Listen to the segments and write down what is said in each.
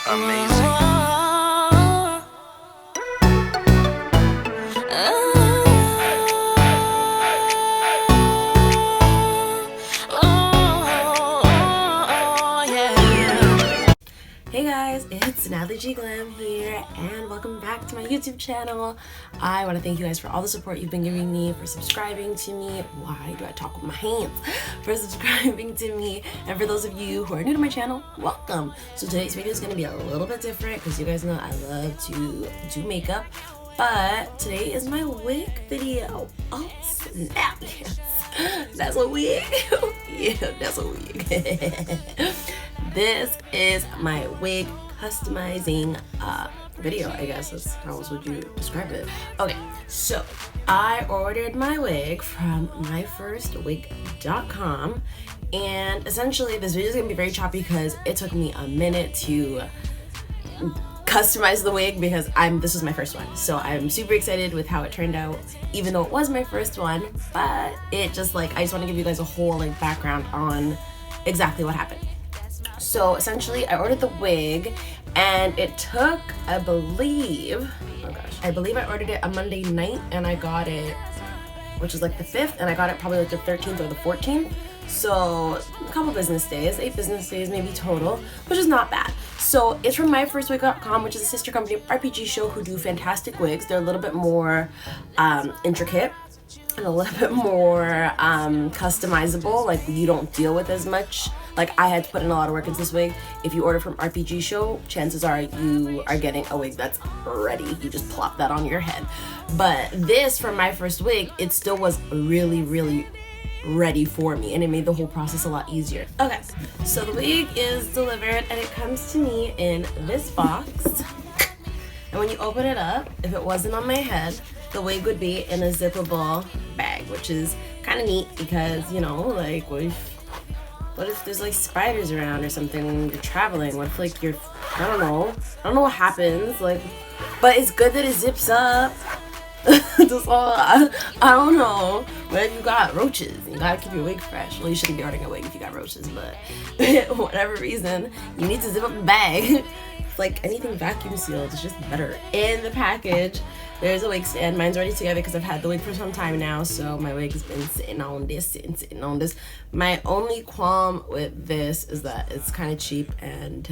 Amazing. Hey guys, it's NATALLIEGEEGLAM here and welcome back to my YouTube channel. I want to thank you guys for all the support you've been giving me, for subscribing to me. Why do I talk with my hands? For subscribing to me, and for those of you who are new to my channel, welcome. So today's video is going to be a little bit different because you guys know I love to do makeup, but today is my wig video. Oh snap, yes. That's a wig. Yeah, that's a wig. This is my wig customizing video, I guess. That's how else would you describe it? Okay, so I ordered my wig from myfirstwig.com, and essentially this video is gonna be very choppy because it took me a minute to customize the wig because this was my first one. So I'm super excited with how it turned out, even though it was my first one, but it just I just want to give you guys a whole background on exactly what happened. So essentially I ordered the wig and it took, I believe I ordered it a Monday night and I got it, which is the 5th, and I got it probably the 13th or the 14th. So a couple business days, 8 business days maybe total, which is not bad. So it's from myfirstwig.com, which is a sister company of RPG Show, who do fantastic wigs. They're a little bit more intricate and a little bit more customizable. You don't deal with as much. I had to put in a lot of work into this wig. If you order from RPG Show, chances are you are getting a wig that's ready. You just plop that on your head. But this, from My First Wig, it still was really, really ready for me, and it made the whole process a lot easier. Okay, so the wig is delivered and it comes to me in this box. And when you open it up, if it wasn't on my head, the wig would be in a zippable bag, which is kind of neat because, you know, what if there's spiders around or something when you're traveling? What if you're, I don't know what happens, but it's good that it zips up. Just I don't know. What if you got roaches? You gotta keep your wig fresh. Well, you shouldn't be ordering a wig if you got roaches, but for whatever reason, you need to zip up the bag. It's anything vacuum sealed, it's just better. In the package, there's a wig stand. Mine's already together because I've had the wig for some time now, so my wig has been sitting on this. My only qualm with this is that it's kind of cheap and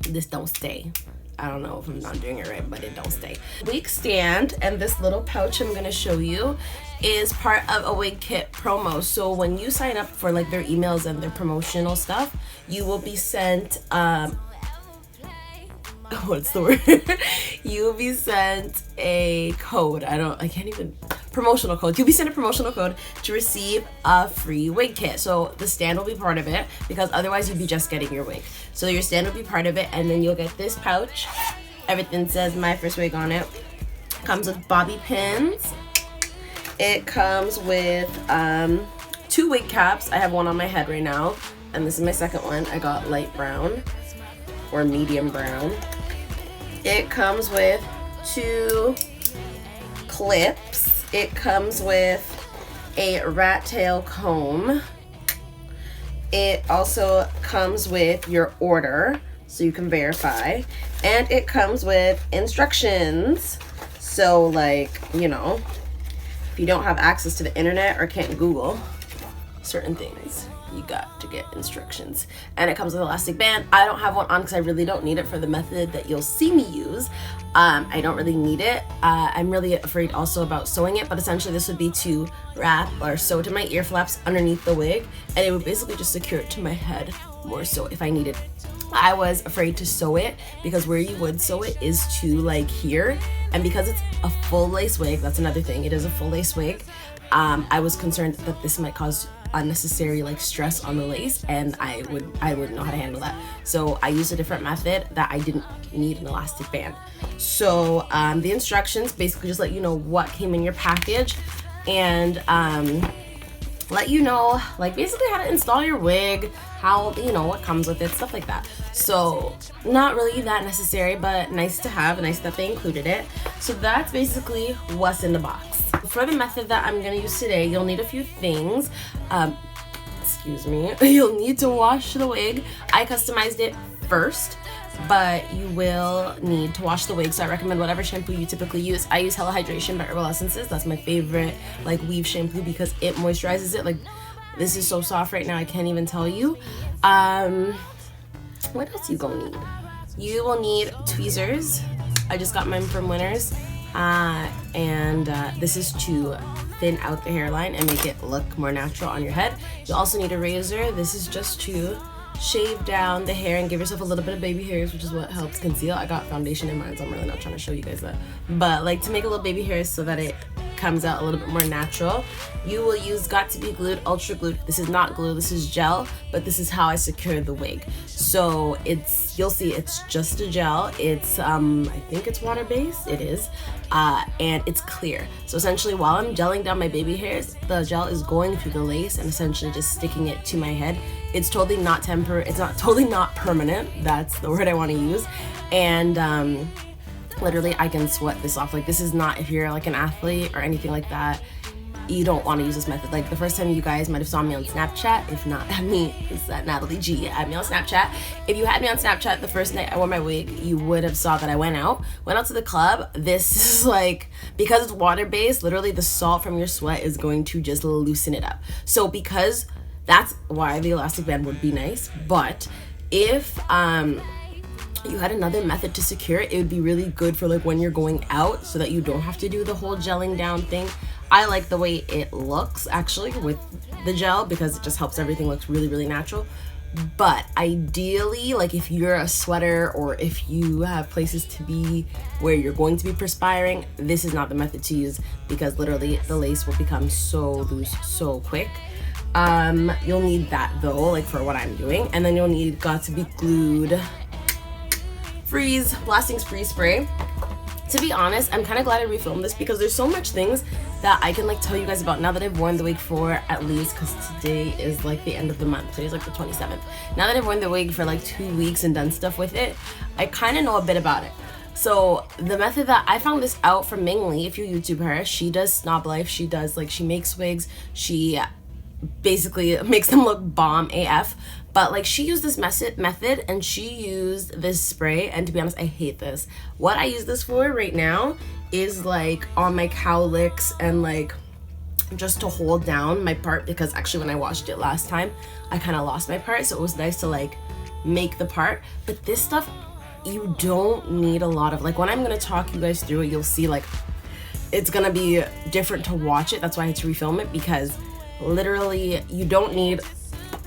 this don't stay. I don't know if I'm not doing it right, but it don't stay. Wig stand and this little pouch I'm gonna show you is part of a wig kit promo. So when you sign up for their emails and their promotional stuff, you will be sent what's the word? You will be sent a code. Promotional code. You'll be sent a promotional code to receive a free wig kit. So the stand will be part of it because otherwise you'd be just getting your wig. So your stand will be part of it, and then you'll get this pouch. Everything says My First Wig on it. Comes with bobby pins. It comes with 2 wig caps. I have one on my head right now, and this is my second one. I got light brown or medium brown. It comes with 2 clips. It comes with a rat tail comb. It also comes with your order so you can verify, and it comes with instructions. So you know, if you don't have access to the internet or can't Google certain things, you got to get instructions. And it comes with an elastic band. I don't have one on because I really don't need it for the method that you'll see me use. I don't really need it. I'm really afraid also about sewing it, but essentially this would be to wrap or sew to my ear flaps underneath the wig, and it would basically just secure it to my head more so if I needed. I was afraid to sew it because where you would sew it is to here, and because it's a full lace wig, that's another thing, it is a full lace wig. I was concerned that this might cause unnecessary stress on the lace, and I wouldn't know how to handle that. So I used a different method that I didn't need an elastic band. So the instructions basically just let you know what came in your package, and let you know basically how to install your wig, how, you know, what comes with it, stuff like that. So not really that necessary, but nice to have, nice that they included it. So that's basically what's in the box. For the method that I'm gonna use today, you'll need a few things. excuse me, you'll need to wash the wig. I customized it first, but you will need to wash the wig, so I recommend whatever shampoo you typically use. I use Hella Hydration by Herbal Essences. That's my favorite like weave shampoo because it moisturizes it. Like, this is so soft right now, I can't even tell you. What else you gonna need? You will need tweezers. I just got mine from Winners, and this is to thin out the hairline and make it look more natural on your head. You also need a razor. This is just to shave down the hair and give yourself a little bit of baby hairs, which is what helps conceal. I got foundation in mine, so I'm really not trying to show you guys that, but like to make a little baby hairs so that it comes out a little bit more natural. You will use Got To Be Glued Ultra Glued. This is not glue, this is gel, but this is how I secured the wig. So it's, you'll see it's just a gel. It's I think it's water based. It is, and it's clear. So essentially, while I'm gelling down my baby hairs, the gel is going through the lace and essentially just sticking it to my head. It's totally not totally not permanent. That's the word I want to use. And literally I can sweat this off. Like, this is not, if you're like an athlete or anything like that, you don't want to use this method. Like, the first time you guys might have saw me on Snapchat, if not at me, it's at Natalie G at me on Snapchat. If you had me on Snapchat the first night I wore my wig, you would have saw that I went out to the club. This is like, because it's water based, literally the salt from your sweat is going to just loosen it up. So because that's why the elastic band would be nice. But if you had another method to secure it, it would be really good for like when you're going out, so that you don't have to do the whole gelling down thing. I like the way it looks actually with the gel because it just helps everything look really, really natural. But ideally, like if you're a sweater or if you have places to be where you're going to be perspiring, this is not the method to use because literally the lace will become so loose so quick. You'll need that though, like for what I'm doing. And then you'll need Got To Be Glued Blasting Freeze Spray. To be honest, I'm kind of glad I refilmed this because there's so much things that I can like tell you guys about now that I've worn the wig for at least, because today is like the end of the month. Today's like the 27th. Now that I've worn the wig for like 2 weeks and done stuff with it, I kind of know a bit about it. So the method that I found this out from Ming Lee, if you YouTube her, she does Snob Life. She does like, she makes wigs. She basically makes them look bomb AF. But like, she used this method and she used this spray, and to be honest, I hate this. What I use this for right now is like on my cowlicks and like just to hold down my part, because actually when I washed it last time I kind of lost my part, so it was nice to like make the part. But this stuff, you don't need a lot of, like when I'm gonna talk you guys through it, you'll see like it's gonna be different to watch it. That's why I had to refilm it, because literally you don't need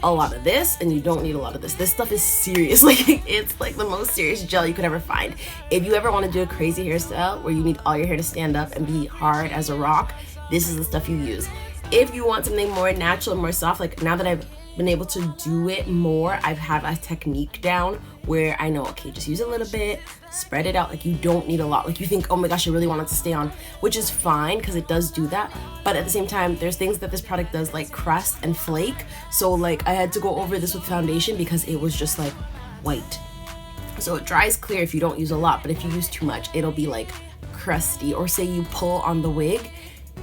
a lot of this and you don't need a lot of this. This stuff is serious. Like, it's like the most serious gel you could ever find. If you ever want to do a crazy hairstyle where you need all your hair to stand up and be hard as a rock, this is the stuff you use. If you want something more natural and more soft, like now that I've been able to do it more, I have a technique down where I know, okay, just use a little bit, spread it out. Like, you don't need a lot. Like, you think, oh my gosh, I really want it to stay on, which is fine because it does do that. But at the same time, there's things that this product does, like crust and flake. So like, I had to go over this with foundation because it was just like white. So it dries clear if you don't use a lot, but if you use too much, it'll be like crusty. Or say you pull on the wig,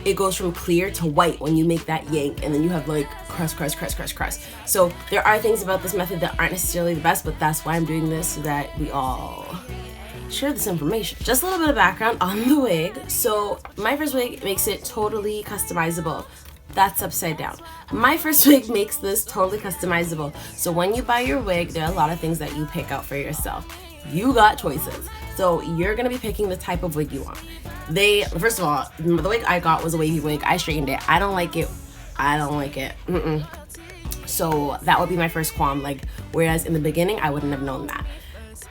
it goes from clear to white when you make that yank, and then you have like crust. So there are things about this method that aren't necessarily the best, but that's why I'm doing this, so that we all share this information. Just a little bit of background on the wig. So my first wig makes it totally customizable. That's upside down. My first wig makes this totally customizable. So when you buy your wig, there are a lot of things that you pick out for yourself. You got choices. So you're gonna be picking the type of wig you want. First of all, the wig I got was a wavy wig. I straightened it. I don't like it. So that would be my first qualm. Like, whereas in the beginning, I wouldn't have known that.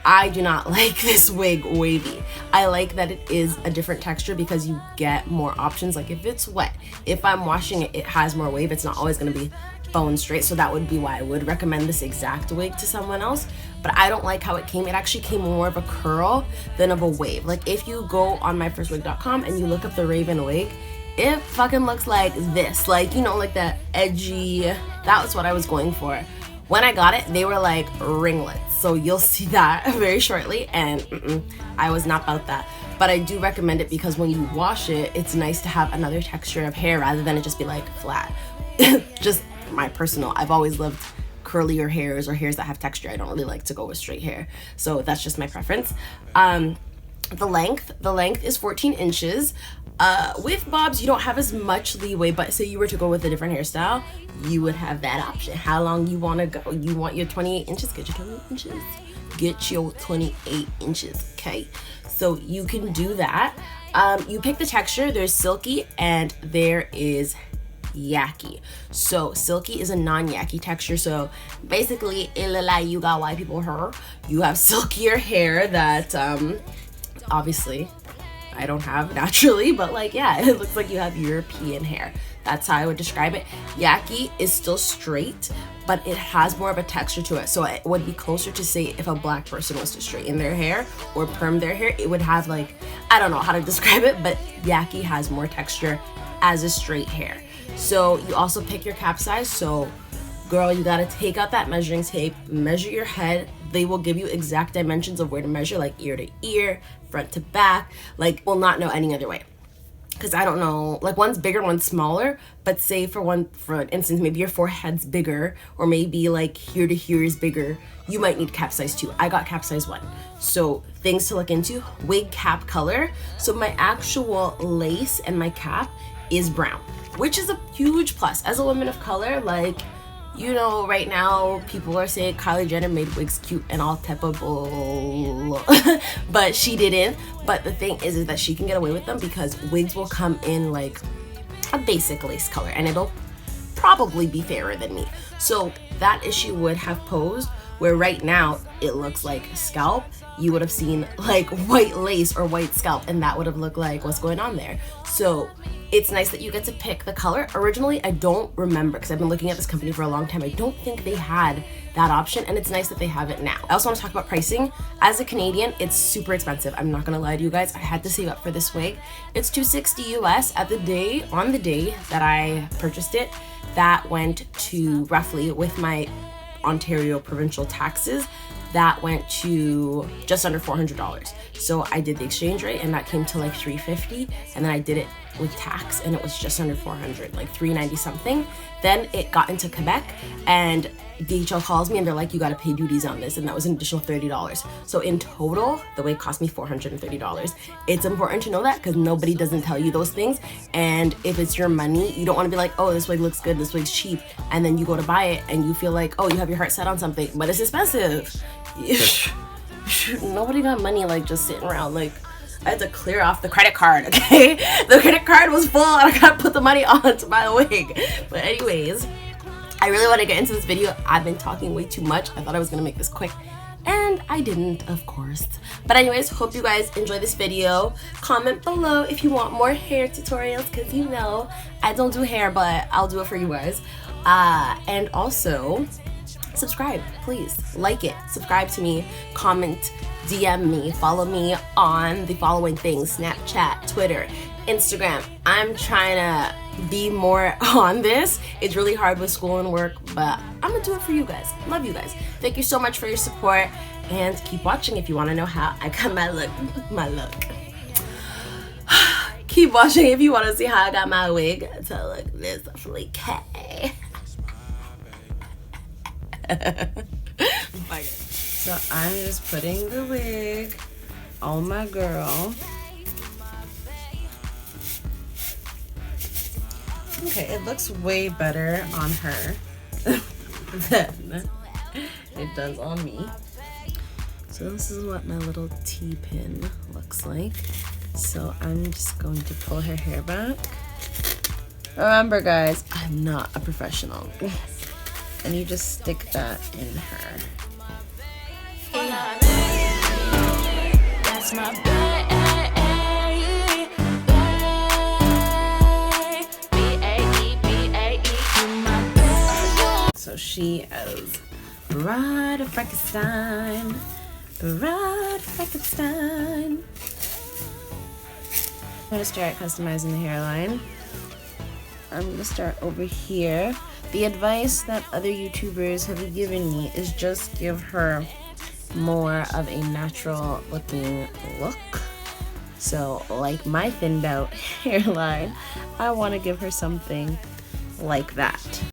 I do not like this wig wavy. I like that it is a different texture because you get more options. Like if it's wet, if I'm washing it, it has more wave. It's not always gonna be bone straight. So that would be why I would recommend this exact wig to someone else. But I don't like how it came. It actually came more of a curl than of a wave. Like if you go on myfirstwig.com and you look up the Raven wig, it fucking looks like this. Like, you know, like that edgy, that was what I was going for. When I got it, they were like ringlets. So you'll see that very shortly, and I was not about that. But I do recommend it because when you wash it, it's nice to have another texture of hair rather than it just be like flat. Just my personal, I've always loved curlier hairs or hairs that have texture. I don't really like to go with straight hair, so that's just my preference. The length is 14 inches. With bobs, you don't have as much leeway, but say you were to go with a different hairstyle, you would have that option. How long you want to go. You want your 28 inches, get your 28 inches. Get your 28 inches, okay? So you can do that. You pick the texture. There's silky and there is yaki. So silky is a non-yaki texture. So basically, you got white people hair. You have silkier hair that obviously I don't have naturally, but like, yeah, it looks like you have European hair. That's how I would describe it. Yaki is still straight, but it has more of a texture to it. So it would be closer to, say, if a black person was to straighten their hair or perm their hair, it would have, like, I don't know how to describe it, but yaki has more texture as a straight hair. So you also pick your cap size. So girl, you gotta take out that measuring tape, measure your head. They will give you exact dimensions of where to measure, like ear to ear, front to back. Like, we'll not know any other way. Because I don't know, like, one's bigger, one's smaller, but say for instance, maybe your forehead's bigger, or maybe like here to here is bigger, you might need cap size 2. I got cap size 1. So things to look into: wig cap color. So my actual lace and my cap is brown, which is a huge plus. As a woman of color, like, you know, right now people are saying Kylie Jenner made wigs cute and all type of bull, but she didn't. But the thing is that she can get away with them because wigs will come in like a basic lace color and it'll probably be fairer than me. So that issue would have posed, where right now it looks like scalp. You would have seen like white lace or white scalp, and that would have looked like what's going on there. So it's nice that you get to pick the color. Originally, I don't remember, because I've been looking at this company for a long time. I don't think they had that option, and it's nice that they have it now. I also want to talk about pricing. As a Canadian, it's super expensive. I'm not gonna lie to you guys. I had to save up for this wig. It's $260 US on the day that I purchased it. That went to roughly, with my Ontario provincial taxes, that went to just under $400. So I did the exchange rate and that came to like $350, and then I did it with tax and it was just under $400, like $390 something. Then it got into Quebec and DHL calls me and they're like, you gotta pay duties on this, and that was an additional $30. So in total, the wig cost me $430. It's important to know that because nobody doesn't tell you those things, and if it's your money, you don't want to be like, oh, this wig looks good, this wig's cheap, and then you go to buy it and you feel like, oh, you have your heart set on something, but it's expensive. Nobody got money like just sitting around. Like, I had to clear off the credit card, okay? The credit card was full and I gotta put the money on to buy a wig. But anyways, I really want to get into this video. I've been talking way too much. I thought I was gonna make this quick, and I didn't, of course. But anyways, hope you guys enjoy this video. Comment below if you want more hair tutorials, because you know I don't do hair, but I'll do it for you guys. And also, subscribe, please. Like it, subscribe to me, comment, DM me, follow me on the following things: Snapchat, Twitter, Instagram. I'm trying to be more on this. It's really hard with school and work, but I'm gonna do it for you guys. Love you guys. Thank you so much for your support, and keep watching if you want to know how I got my look. Keep watching if you want to see how I got my wig to look this flaky. Bye. So I'm just putting the wig on my girl. Okay, it looks way better on her than it does on me. So this is what my little T-pin looks like. So I'm just going to pull her hair back. Remember guys, I'm not a professional. And you just stick that in her. That's my so she is Bride of Frankenstein. Bride of Frankenstein. I'm gonna start customizing the hairline. I'm gonna start over here. The advice that other YouTubers have given me is just give her more of a natural looking look. So like my thinned out hairline, I want to give her something like that.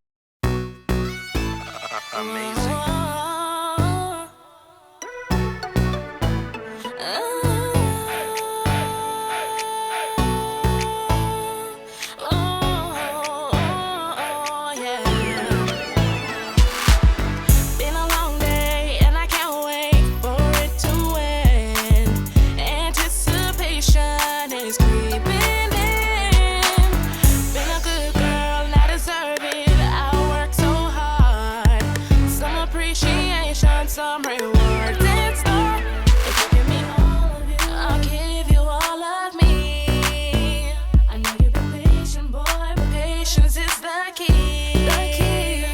some reward in store. If you give me all of you, I'll give you all of me. I know you've been patient, boy, but patience is the key. The key.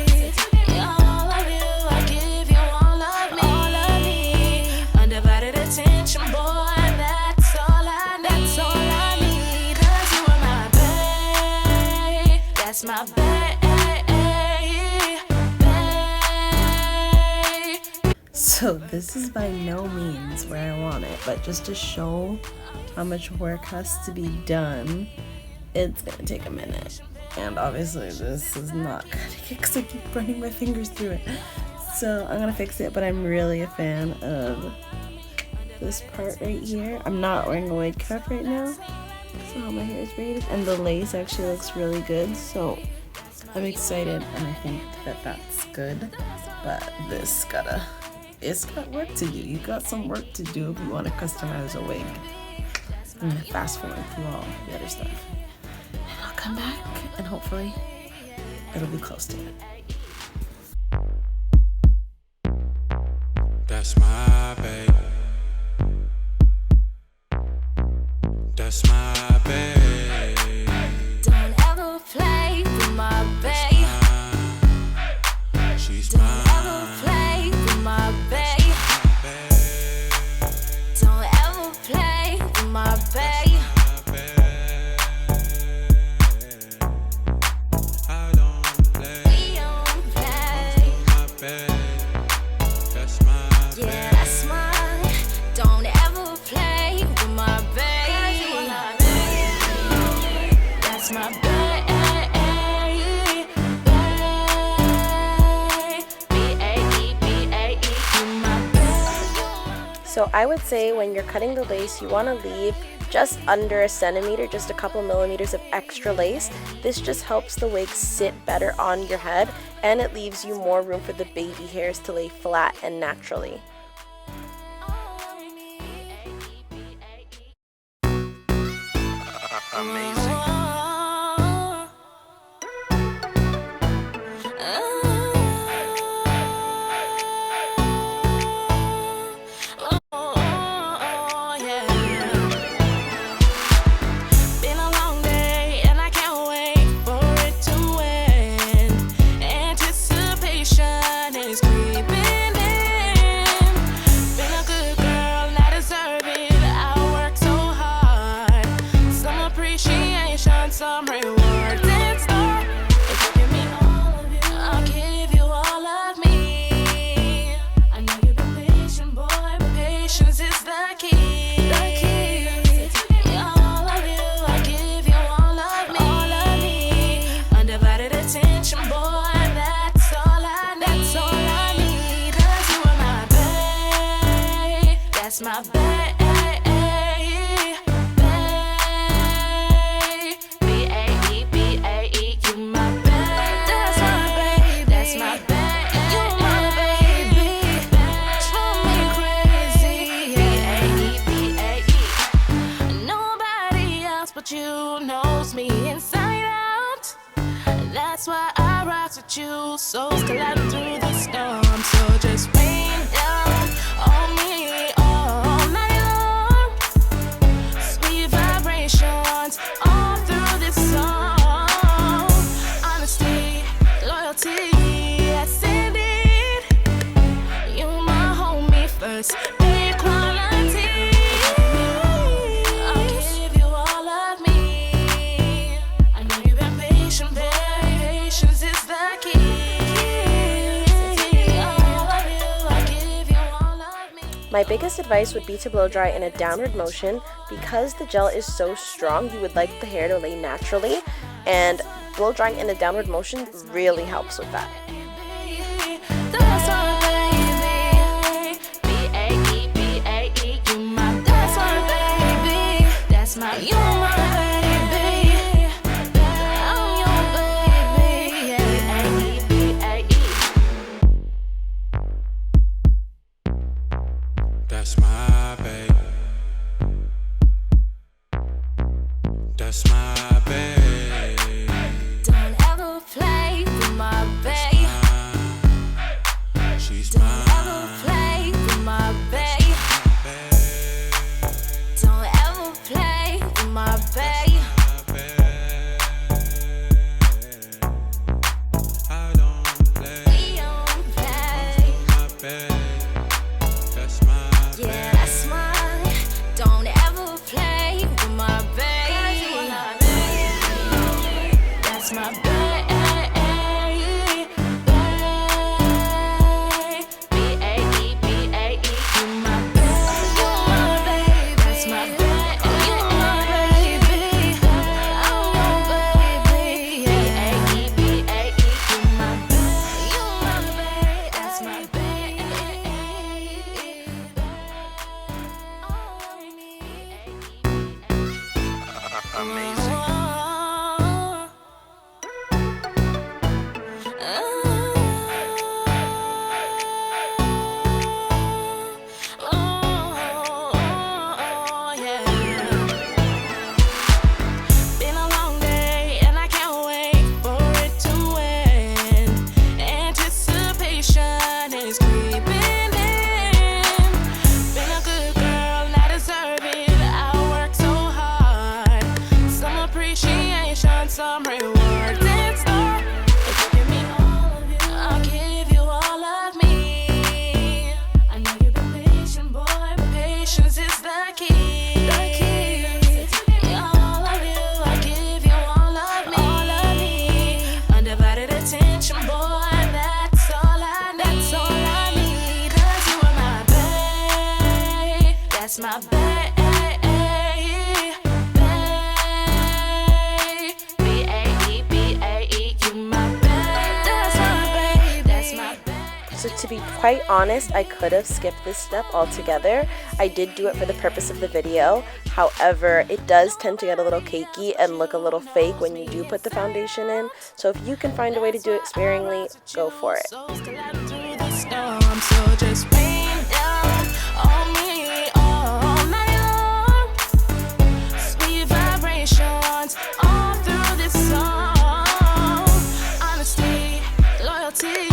All of you, I'll give you all of me. All of me. Undivided attention, boy, that's all I need. That's all I need. 'Cause you are my bae. That's my bae. So this is by no means where I want it, but just to show how much work has to be done, it's gonna take a minute. And obviously this is not gonna get, because I keep running my fingers through it. So I'm gonna fix it, but I'm really a fan of this part right here. I'm not wearing a wig cap right now, so how my hair is braided, and the lace actually looks really good, so I'm excited and I think that that's good. But it's got work to do. You got some work to do if you want to customize a wig. I'm gonna fast forward through all the other stuff, and I'll come back and hopefully it'll be close to it. That's my babe. That's my babe. Don't ever play with my babe. She's Don't mine. ever play with my babe. Don't ever play with my babe. I don't play. We don't play. My babe. That's my Yeah, that's mine. Don't ever play with my babe. That's my babe. So I would say when you're cutting the lace, you want to leave just under a centimeter, just a couple millimeters of extra lace. This just helps the wig sit better on your head, and it leaves you more room for the baby hairs to lay flat and naturally. amazing. Some reward in store. If you give me all of you, I'll give you all of me. I know you've been patient, boy, but patience is the key. The key. All of you, I'll give you all of me. All of me. Undivided attention, boy, that's all I need. That's all I need. 'Cause you are my bae. That's my bae. You knows me inside out. That's why I rock with you. Souls colliding through the storm. So just rain down on me all night long. Sweet vibrations all through this song. Honesty, loyalty, yes indeed. You my homie first. Big quality. My biggest advice would be to blow dry in a downward motion. Because the gel is so strong, you would like the hair to lay naturally, and blow drying in a downward motion really helps with that. That's my babe. That's my babe. Don't ever play with my babe. She's Don't mine. ever play. Some rewards in store. If you give me all of you, I'll give you all of me. I know you've been patient, boy, but patience is the key. All of you, I'll give you all of me. All of me. Undivided attention, boy, that's all I need. That's all I need. 'Cause you are my bae. That's my bae. So to be quite honest, I could have skipped this step altogether. I did do it for the purpose of the video. However, it does tend to get a little cakey and look a little fake when you do put the foundation in. So if you can find a way to do it sparingly, go for it. So just rain down on me all night long. Sweet vibrations all through this song. Honesty, loyalty.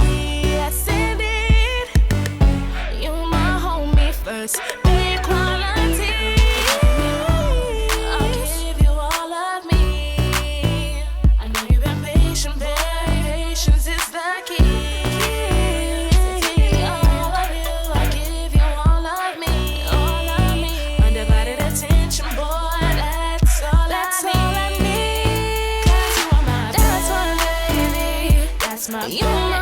Big quality. I'll give you all of me. I know you've been patient, boy. Patience is the key. All of you, I'll give you all of me. All of me. Undivided attention, boy. That's all I need. 'Cause you are my baby. That's my baby.